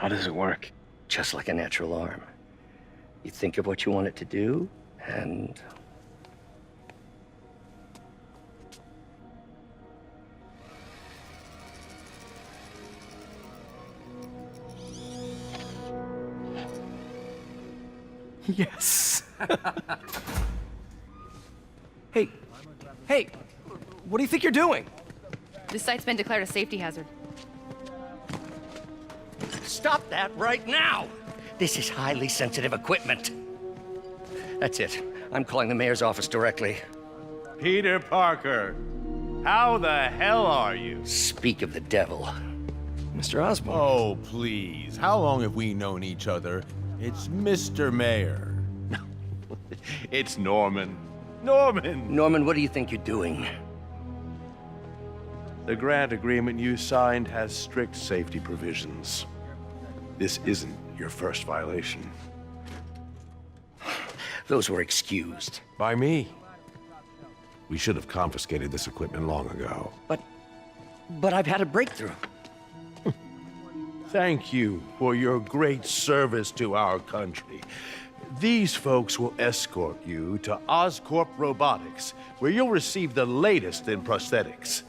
How does it work? Just like a natural arm. You think of what you want it to do, and... Yes! Hey, hey! What do you think you're doing? This site's been declared a safety hazard. Stop that right now! This is highly sensitive equipment. That's it. I'm calling the mayor's office directly. Peter Parker, how the hell are you? Speak of the devil. Mr. Osborn. Oh, please. How long have we known each other? It's Mr. Mayor. It's Norman. Norman! Norman, what do you think you're doing? The grant agreement you signed has strict safety provisions. This isn't your first violation. Those were excused. By me. We should have confiscated this equipment long ago. But I've had a breakthrough. Thank you for your great service to our country. These folks will escort you to Oscorp Robotics, where you'll receive the latest in prosthetics.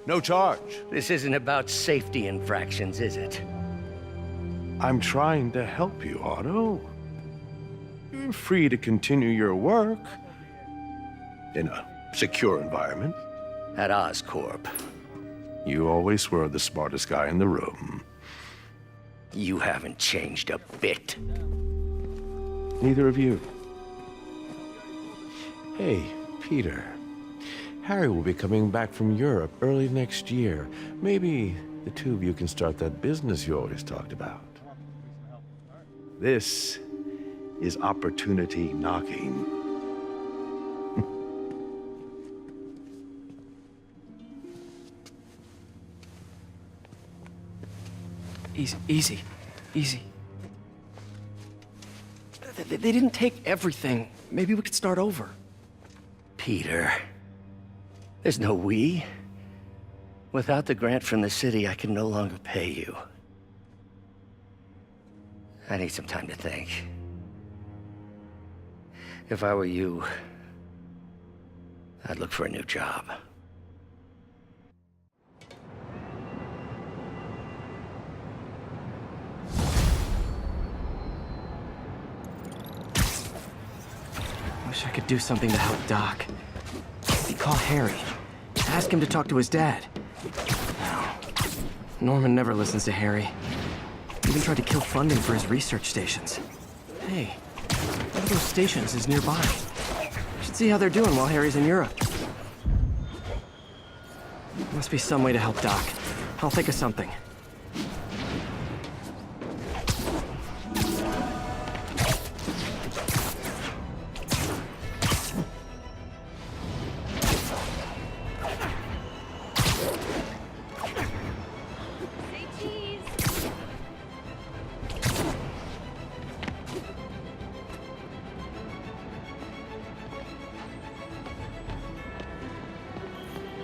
No charge. This isn't about safety infractions, is it? I'm trying to help you, Otto. You're free to continue your work in a secure environment. At Oscorp. You always were the smartest guy in the room. You haven't changed a bit. Neither of you. Hey, Peter. Harry will be coming back from Europe early next year. Maybe the two of you can start that business you always talked about. This is opportunity knocking. Easy. They didn't take everything. Maybe we could start over. Peter, there's no we. Without the grant from the city, I can no longer pay you. I need some time to think. If I were you, I'd look for a new job. Wish I could do something to help Doc. Maybe call Harry. Ask him to talk to his dad. No. Norman never listens to Harry. Even tried to kill funding for his research stations. Hey, one of those stations is nearby. Should see how they're doing while Harry's in Europe. Must be some way to help Doc. I'll think of something.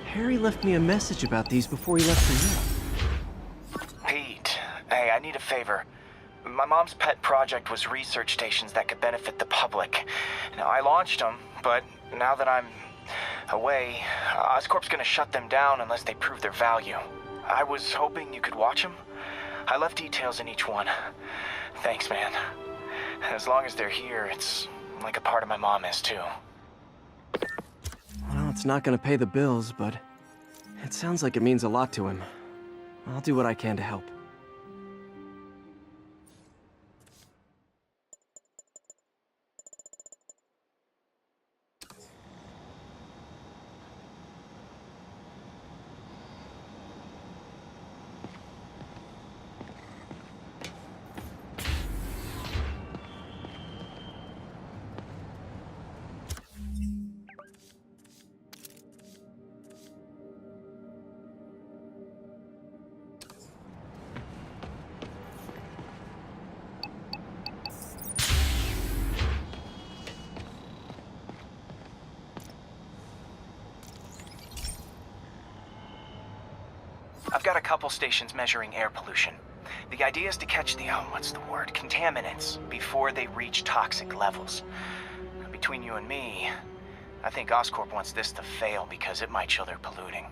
Harry left me a message about these before he left for you. Pete, hey, I need a favor. My mom's pet project was research stations that could benefit the public. Now, I launched them, but now that I'm away, Oscorp's gonna shut them down unless they prove their value. I was hoping you could watch them. I left details in each one. Thanks, man. As long as they're here, it's like a part of my mom is, too. Well, it's not gonna pay the bills, but it sounds like it means a lot to him. I'll do what I can to help. I've got a couple stations measuring air pollution. The idea is to catch the, what's the word, contaminants before they reach toxic levels. Between you and me, I think Oscorp wants this to fail because it might show they're polluting.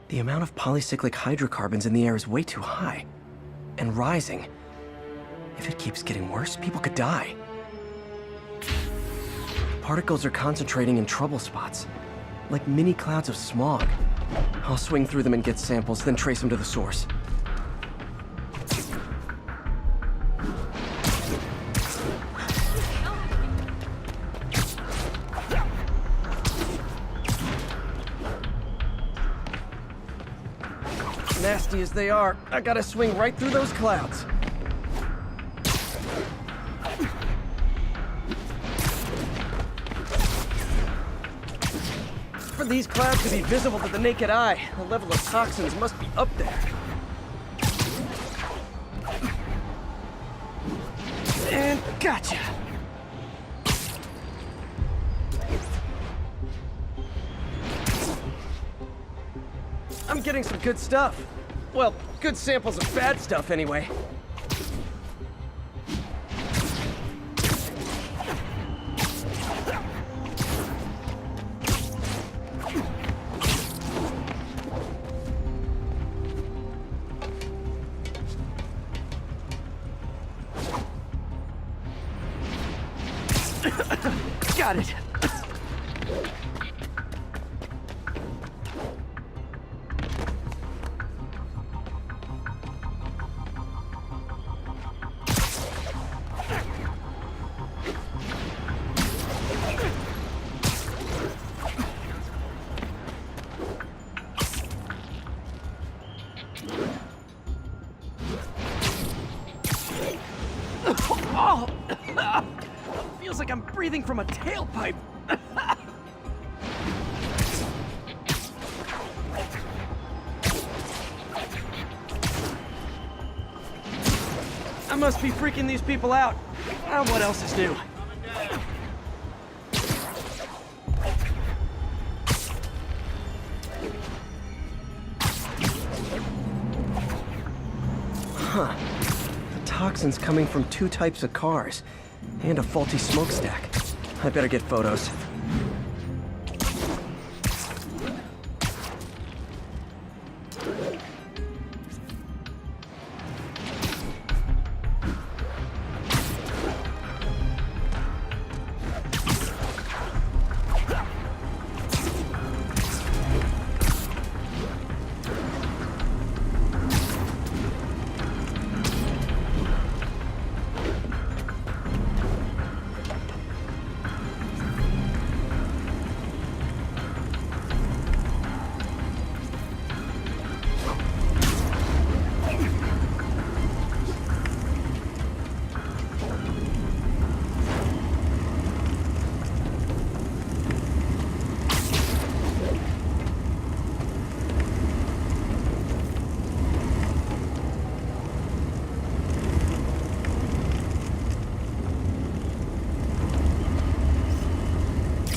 The amount of polycyclic hydrocarbons in the air is way too high. And rising. If it keeps getting worse, people could die. Particles are concentrating in trouble spots, like mini clouds of smog. I'll swing through them and get samples, then trace them to the source. Nasty as they are, I gotta swing right through those clouds. For these clouds to be visible to the naked eye, the level of toxins must be up there. And gotcha! I'm getting some good stuff. Well, good samples of bad stuff anyway. Got it. Oh! Feels like I'm breathing from a tailpipe. I must be freaking these people out. What else is new? Huh. The toxins coming from 2 types of cars. And a faulty smokestack. I better get photos.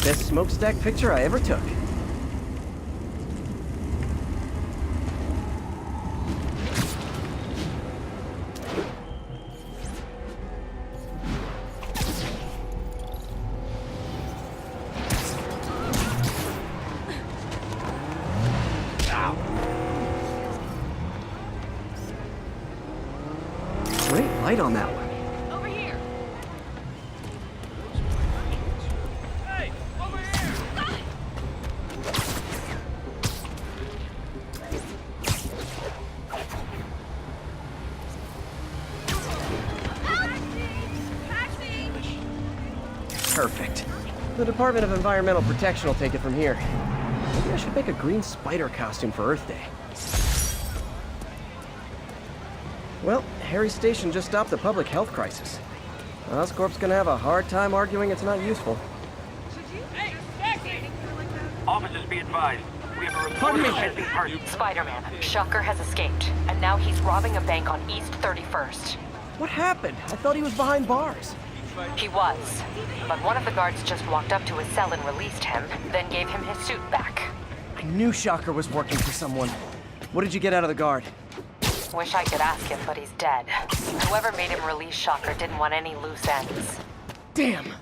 Best smokestack picture I ever took. Great light on that one. Over here. Hey, over here. Perfect. The Department of Environmental Protection will take it from here. Maybe I should make a green spider costume for Earth Day. Well, Harry's station just stopped the public health crisis. Oscorp's gonna have a hard time arguing it's not useful. Officers, be advised. We have a report Pardon me. of missing person. Spider-Man, Shocker has escaped, and now he's robbing a bank on East 31st. What happened? I thought he was behind bars. He was, but one of the guards just walked up to his cell and released him, then gave him his suit back. I knew Shocker was working for someone. What did you get out of the guard? Wish I could ask him, but he's dead. Whoever made him release Shocker didn't want any loose ends. Damn!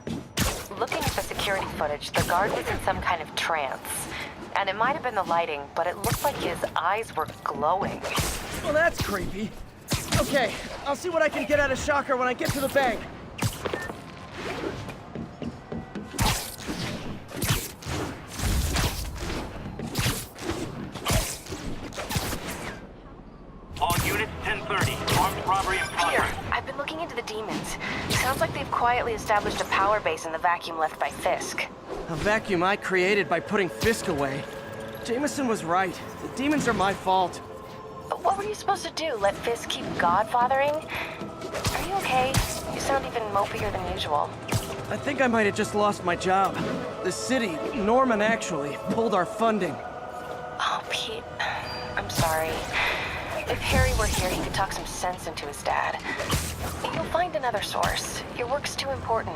Looking at the security footage, the guard was in some kind of trance. And it might have been the lighting, but it looked like his eyes were glowing. Well, that's creepy. Okay, I'll see what I can get out of Shocker when I get to the bank. All units, 1030. Armed robbery in Here, progress. I've been looking into the demons. Sounds like they've quietly established a power base in the vacuum left by Fisk. A vacuum I created by putting Fisk away. Jameson was right. The demons are my fault. What were you supposed to do? Let Fisk keep godfathering? Are you okay? You sound even mopier than usual. I think I might have just lost my job. The city, Norman actually, pulled our funding. Oh, Pete. I'm sorry. If Harry were here, he could talk some sense into his dad. You'll find another source. Your work's too important.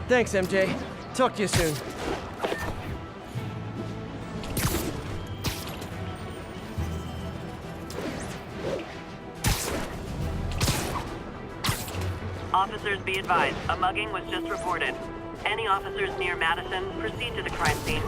Thanks, MJ. Talk to you soon. Officers be advised, a mugging was just reported. Any officers near Madison, proceed to the crime scene.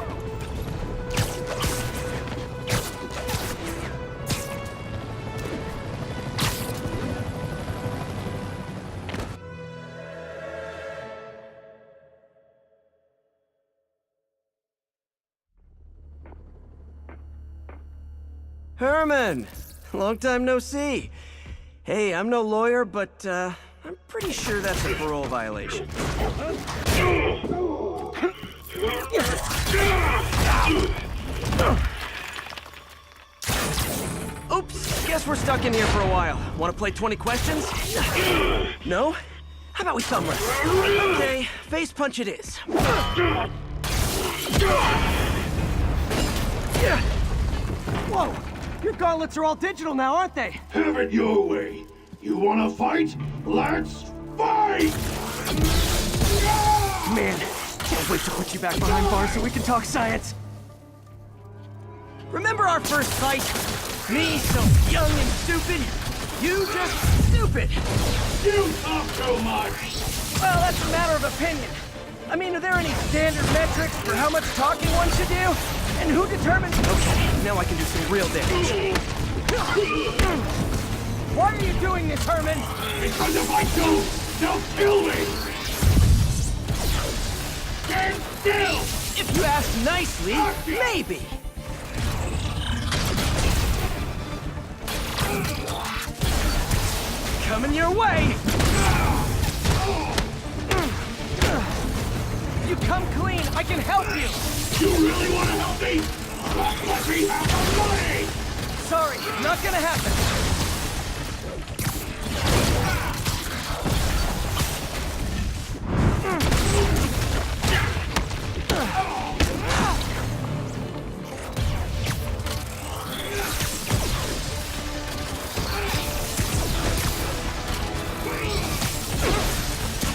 Herman! Long time no see. Hey, I'm no lawyer, but, I'm pretty sure that's a parole violation. Oops, guess we're stuck in here for a while. Want to play 20 questions? No? How about we thumb wrestle? Okay, face punch it is. Whoa! Your gauntlets are all digital now, aren't they? Have it your way. You wanna fight? Let's fight! Man, can't wait to put you back behind bars so we can talk science. Remember our first fight? Me, so young and stupid. You just stupid. You talk too much! Well, that's a matter of opinion. I mean, are there any standard metrics for how much talking one should do? And who determines... Okay, now I can do some real damage. Why are you doing this, Herman? Because if I don't, they'll kill me! Stand still! If you ask nicely, maybe. Coming your way! If you come clean, I can help you! You really want to help me? Let me have the money! Sorry, not gonna happen.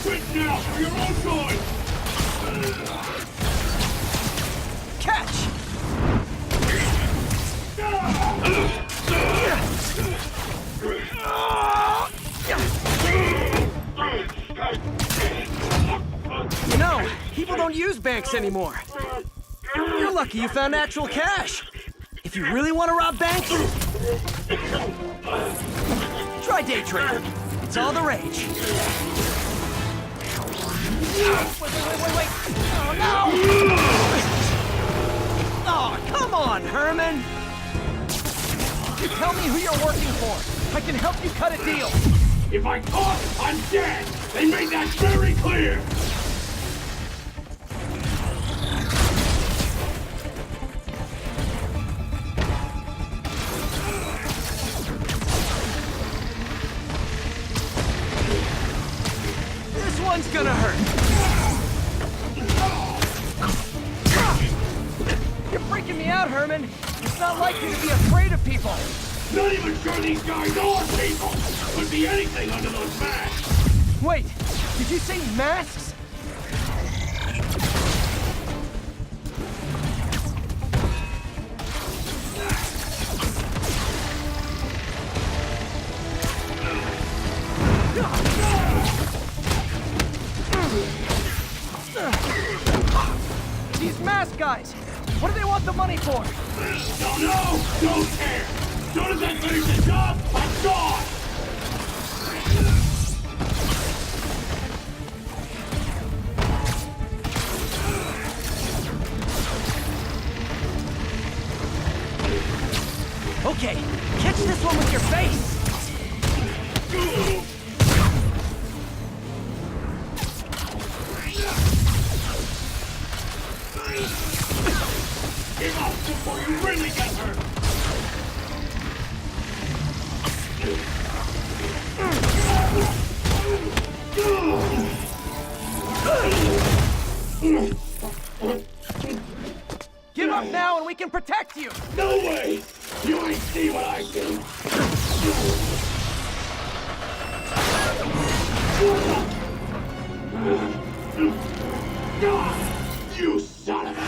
Quit now for your own good! Catch! You know, people don't use banks anymore. You're lucky you found actual cash. If you really want to rob banks, try day trading. It's all the rage. Wait. Oh, no! Oh, come on, Herman! You tell me who you're working for. I can help you cut a deal. If I talk, I'm dead! They made that very clear! This one's gonna hurt. You're freaking me out, Herman. It's not like you to be afraid of people. Not even sure these guys are people! Could be anything under those masks! Wait, did you say masks? money for? Don't know! Don't care! Soon as I finish the job, I'm gone! Okay, catch this one with your face! Give up before you really get hurt! Give up now and we can protect you! No way! You ain't see what I do! You son of a...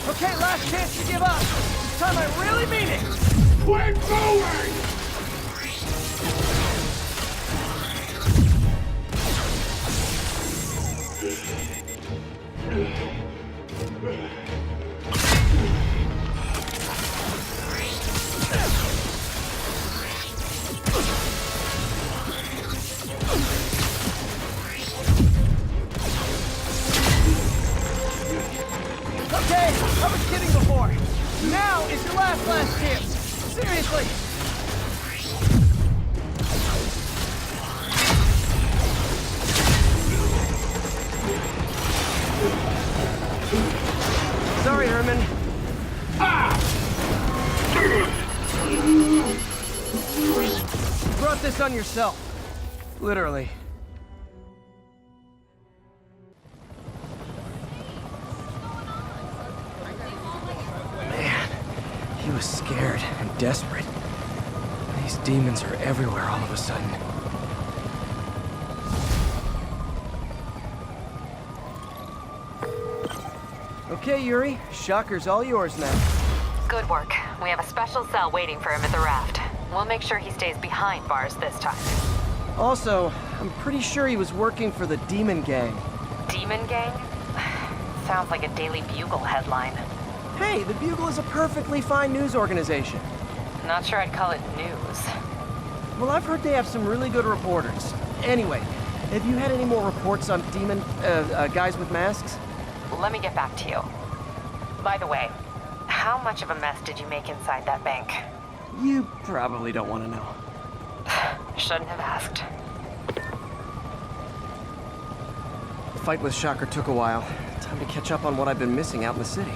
Okay, last chance to give up. This time I really mean it. Quit moving! Okay, I was kidding before. Now is your last chance. Seriously. Sorry, Herman. You brought this on yourself. Literally. He was scared and desperate. These demons are everywhere all of a sudden. Okay, Yuri. Shocker's all yours now. Good work. We have a special cell waiting for him at the raft. We'll make sure he stays behind bars this time. Also, I'm pretty sure he was working for the Demon Gang. Demon Gang? Sounds like a Daily Bugle headline. Hey, the Bugle is a perfectly fine news organization. Not sure I'd call it news. Well, I've heard they have some really good reporters. Anyway, have you had any more reports on demon, guys with masks? Let me get back to you. By the way, how much of a mess did you make inside that bank? You probably don't want to know. Shouldn't have asked. The fight with Shocker took a while. Time to catch up on what I've been missing out in the city.